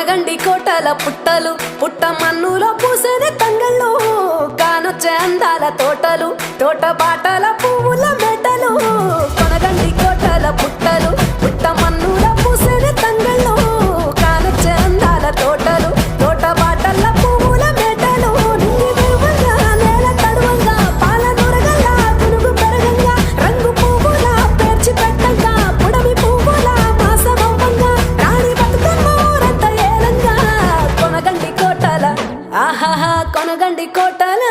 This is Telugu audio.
కొనగండి కోటల పుట్టలు పుట్ట మన్నులో పూసేది తంగళ్ళు కానొచ్చే అందాల తోటలు తోట బాటల పువ్వుల మెటలు కొనగండి కోటల పుట్టలు పుట్ట మన్నులో పూసేది తంగళ్ళు కానొచ్చే అందాల తోటలు తోట బాటల పువ్వుల మెటలు నింగి వెలువగా నేల తడువంగా పాల నూరగల్లా పునుగు పెరగంగా రంగు పువ్వుల పేర్చి పెట్టంగా పుడమి పువ్వుల మాసమవ్వంగా రాణి బతుకమ్మ ఊరంతా ఏలంగా కొనగండి కోటల ఆహాహా కొనగండి కోటల